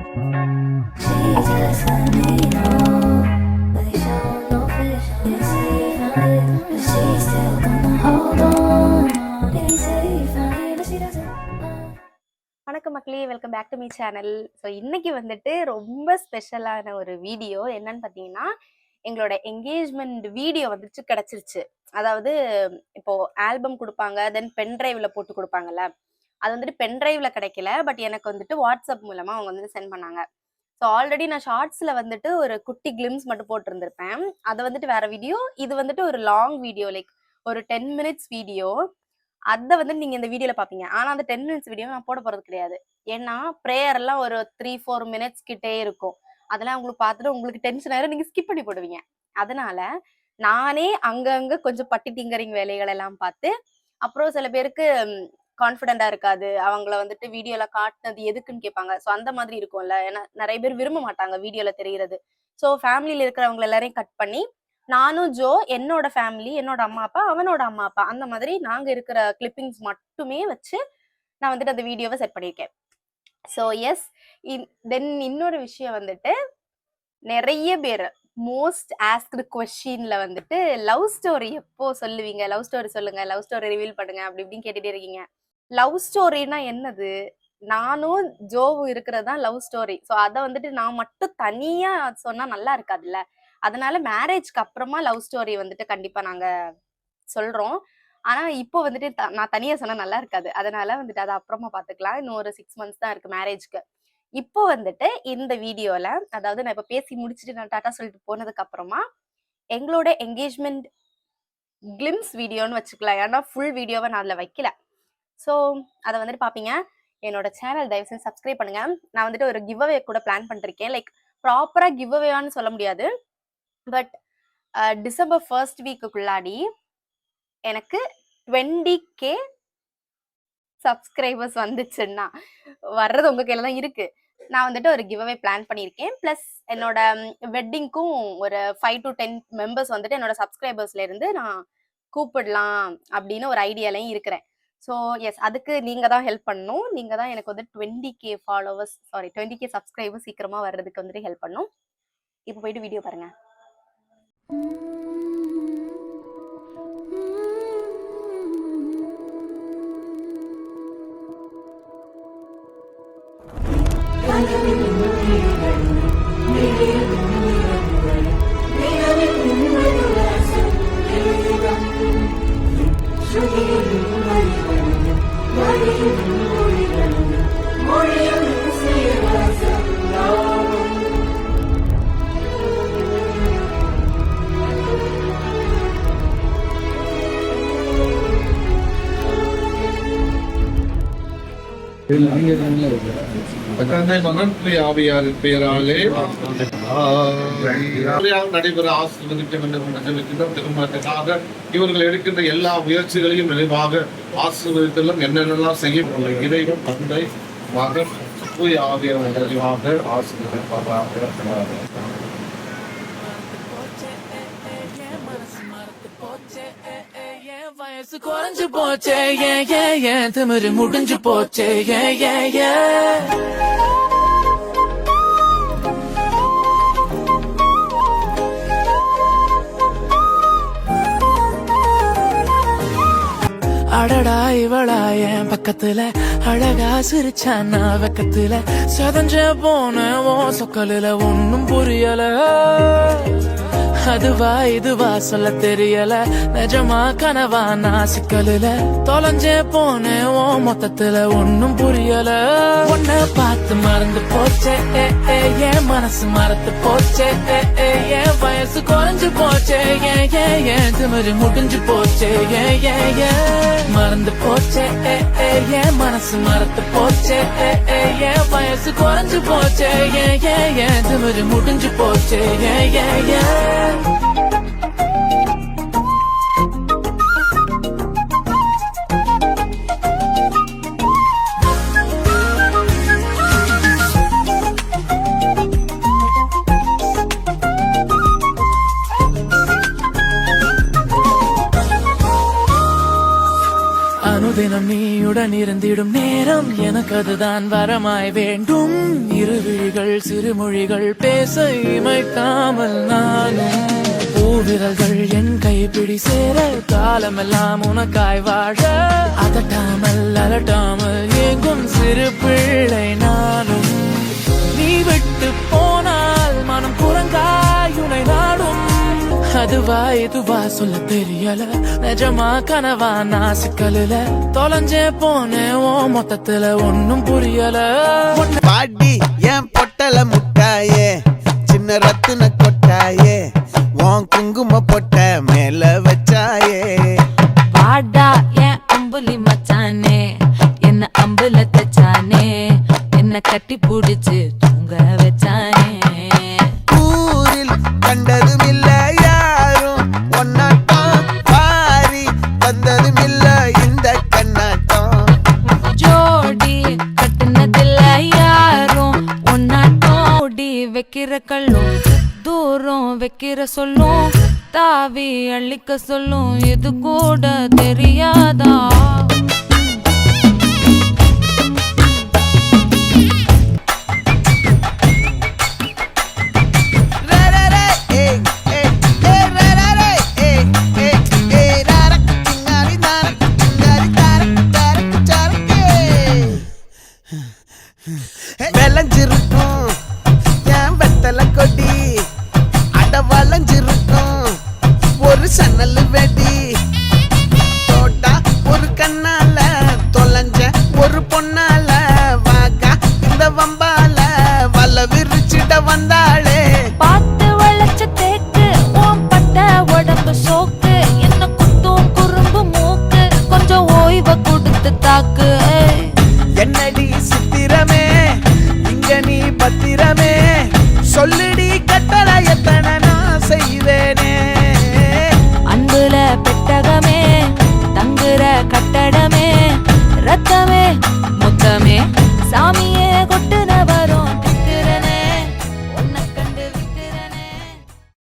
வணக்கம் மக்களே, welcome back to me channel. So இன்னைக்கு வந்துட்டு ரொம்ப ஸ்பெஷலான ஒரு வீடியோ என்னன்னு பார்த்தீங்கன்னா, எங்களோட என்கேஜ்மெண்ட் வீடியோ வந்துட்டு கிடச்சிருச்சு. அதாவது இப்போ ஆல்பம் கொடுப்பாங்க, தென் பென் டிரைவ்ல போட்டு கொடுப்பாங்கல்ல, அது வந்துட்டு பென் டிரைவ்ல கிடைக்கல. பட் எனக்கு வந்துட்டு வாட்ஸ்அப் மூலமா அவங்க வந்து சென்ட் பண்ணாங்க. ஸோ ஆல்ரெடி நான் ஷார்ட்ஸ்ல வந்துட்டு ஒரு குட்டி கிளிம்ஸ் மட்டும் போட்டிருந்திருப்பேன். அது வந்துட்டு வேற வீடியோ. இது வந்துட்டு ஒரு லாங் வீடியோ, லைக் ஒரு 10 மினிட்ஸ் வீடியோ. அத வந்து நீங்க இந்த வீடியோல பாப்பீங்க. ஆனா அந்த 10 மினிட்ஸ் வீடியோ நான் போட போறது கிடையாது. ஏன்னா பிரேயர் எல்லாம் ஒரு 3, 4 மினிட்ஸ் கிட்டே இருக்கும். அதெல்லாம் உங்களுக்கு பார்த்துட்டு உங்களுக்கு டென்ஷன் ஆயிரும். நீங்க ஸ்கிப் பண்ணி போடுவீங்க. அதனால நானே அங்கங்க கொஞ்சம் பட்டி டிங்கரிங் வேலைகள் எல்லாம் பார்த்து, அப்புறம் சில பேருக்கு கான்ஃபிடென்ட்டா இருக்காது. அவங்கள வந்துட்டு வீடியோல காட்டுனது எதுக்குன்னு கேட்பாங்க. ஸோ அந்த மாதிரி இருக்கும்ல. ஏன்னா நெறைய பேர் விரும்ப மாட்டாங்க வீடியோல தெரியறது. ஸோ ஃபேமிலில இருக்கிறவங்க எல்லாரையும் கட் பண்ணி, நானும் ஜோ, என்னோட ஃபேமிலி, என்னோட அம்மா, அப்பா, அவனோட அம்மா, அப்பா அந்த மாதிரி நாங்க இருக்கிற கிளிப்பிங்ஸ் மட்டுமே வச்சு நான் வந்துட்டு அந்த வீடியோவை செட் பண்ணியிருக்கேன். ஸோ எஸ், தென் இன்னொரு விஷயம் வந்துட்டு, நிறைய பேர் மோஸ்ட் ஆஸ்க்டு கொஸ்டின்ல வந்துட்டு லவ் ஸ்டோரி எப்போ சொல்லுவீங்க, லவ் ஸ்டோரி சொல்லுங்க, லவ் ஸ்டோரி ரிவீல் பண்ணுங்க அப்படி இப்படின்னு கேட்டுட்டே இருக்கீங்க. லவ் ஸ்டோரினா என்னது? நானும் ஜோவும் இருக்கிறது தான் லவ் ஸ்டோரி. ஸோ அதை வந்துட்டு நான் மட்டும் தனியா சொன்னா நல்லா இருக்காதுல்ல. அதனால மேரேஜ்க்கு அப்புறமா லவ் ஸ்டோரி வந்துட்டு கண்டிப்பா நாங்க சொல்றோம். ஆனா இப்போ வந்துட்டு நான் தனியா சொன்னா நல்லா இருக்காது. அதனால வந்துட்டு அதை அப்புறமா பாத்துக்கலாம். இன்னும் ஒரு 6 மந்த்ஸ் தான் இருக்கு மேரேஜ்க்கு. இப்போ வந்துட்டு இந்த வீடியோல, அதாவது நான் இப்ப பேசி முடிச்சுட்டு நான் டாட்டா சொல்லிட்டு போனதுக்கு அப்புறமா எங்களோட என்கேஜ்மெண்ட் கிளிம்ஸ் வீடியோன்னு வச்சுக்கலாம். ஏன்னா ஃபுல் வீடியோவை நான் அதுல வைக்கல. ஸோ அதை வந்துட்டு பாப்பீங்க. என்னோட சேனல் தயவு செஞ்சு சப்ஸ்கிரைப் பண்ணுங்க. நான் வந்துட்டு ஒரு கிவ் அவே கூட பிளான் பண்ணிருக்கேன். லைக் ப்ராப்பரா கிவ் அவேன்னு சொல்ல முடியாது. பட் டிசம்பர் 1st வீக்குள்ளாடி எனக்கு 20K சப்ஸ்கிரைபர்ஸ் வந்துச்சுன்னா, வர்றது உங்க கையில தான் இருக்கு. நான் வந்துட்டு ஒரு கிவ் அவே பிளான் பண்ணியிருக்கேன். பிளஸ் என்னோட வெட்டிங்க்கும் ஒரு 5 to 10 மெம்பர்ஸ் வந்துட்டு என்னோட சப்ஸ்கிரைபர்ஸ்ல இருந்து நான் கூப்பிடலாம் அப்படின்னு ஒரு ஐடியாலையும் இருக்கிறேன். ஸோ எஸ், அதுக்கு நீங்க தான் ஹெல்ப் பண்ணணும். நீங்க தான் எனக்கு வந்து 20K சப்ஸ்கிரைபர்ஸ் சீக்கிரமா வர்றதுக்கு வந்துட்டு ஹெல்ப் பண்ணணும். இப்போ போயிட்டு வீடியோ பாருங்க. தந்தை மகன் ஆவியாரின் பெயராலே நடைபெற ஆசீர்வதிக்க வேண்டும் என்று திருமணத்துக்காக இவர்கள் எடுக்கின்ற எல்லா முயற்சிகளையும் நிறைவாக ஆசீர்வதித்தெல்லாம் என்னென்னலாம் செய்ய இறைவன் தந்தை மகன் தூய ஆவியார் நிறைவாக ஆசீர்வதிப்பார்கள். வயசு குறைஞ்சு போச்சே, திமிரு முடிஞ்சு போச்சே, அடடா இவளா என் பக்கத்துல அழகா சிரிச்சானா வெக்கத்துல சதஞ்ச போன சொக்கலில ஒன்னும் புரியல. அதுவா இதுவா சொல்ல தெரியல, நிஜமா கனவா நான் சிக்கலுல தொலைஞ்சே போனேன் மொத்தத்துல ஒன்னும் புரியல. உன்னை பார்த்து மறந்து போச்சே, என் மனசு மறந்து போச்சே, என் வயசு குறைஞ்சு போச்சே, என் திமிரு முடிஞ்சு போச்சே, மறந்து போச்சே, என் மனசு மறந்து போச்சே, என் வயசு குறைஞ்சு போச்சே, என் திமிரு முடிஞ்சு போச்சே. அனுதினம் நீ உன்னுடன் இருந்திடும் நேரம் எனக்கு அதுதான் வரமாய் வேண்டும். இருவிழிகள் சிறுமொழிகள் பேச இமைக்காமல் நானும் பூவிரல்கள் என் கைப்பிடி சேர காலமெல்லாம் உனக்காய் வாழ அதட்டாமல் அலட்டாமல் ஏங்கும் சிறு பிள்ளை நானும். நீ விட்டு போனால் மனம் குரங்காயுனை நாடும். அதுவா இதுவா சொல்ல தெரியல, நிஜமா கனவா நான் சிக்கலுல தொலைஞ்சே போனேன் ஓ மொத்தத்துல ஒன்னும் புரியல. பாடி என் பொட்டல முட்டாயே சின்ன ரத்தின கொட்டாயே உன் குங்கும பொட்ட மேல வச்சாயே. பாடா என் அம்புலி மச்சானே என்ன அம்புல தச்சானே என்ன கட்டி புடிச்சு தூங்க வச்சானே. ஊரில் கண்டதும் இல்ல யாரும் ஒன்னாட்டம் பாரி வந்ததும் இல்ல இந்த கண்ணாட்டம். ஜோடி கட்டுனதில்ல யாரும் ஒன்னாட்டம் ஓடி வைக்கிற கல்லும் தூரம் வைக்கிற சொல்லும் தாவி அள்ளிக்க சொல்லும் இது கூட தெரியாதா. விளைஞ்சிருக்கும் என் வெத்தலை கொடி அட வளைஞ்சிருக்கும் ஒரு சன்னல் வெடி தோட்டா ஒரு கண்ணால தொலைஞ்ச ஒரு பொண்ணால வாக்கா இந்த வம்பால வல விரிச்சிட வந்தாளே. பார்த்து வளைச்ச தேக்கு ஓம் பட்ட உடம்பு சோக்கு என்ன குத்தும் குறும்பு மூக்கு கொஞ்சம் ஓய்வை கொடுத்து தாக்கு. என்னடி சித்திரமே இங்க நீ பத்திரமே சொல்லுடி கட்டளை எத்தனை நான் செய்வேனே. அன்புல பெட்டகமே தங்குற கட்டடமே ரத்தமே முத்தமே சாமியே கொட்டு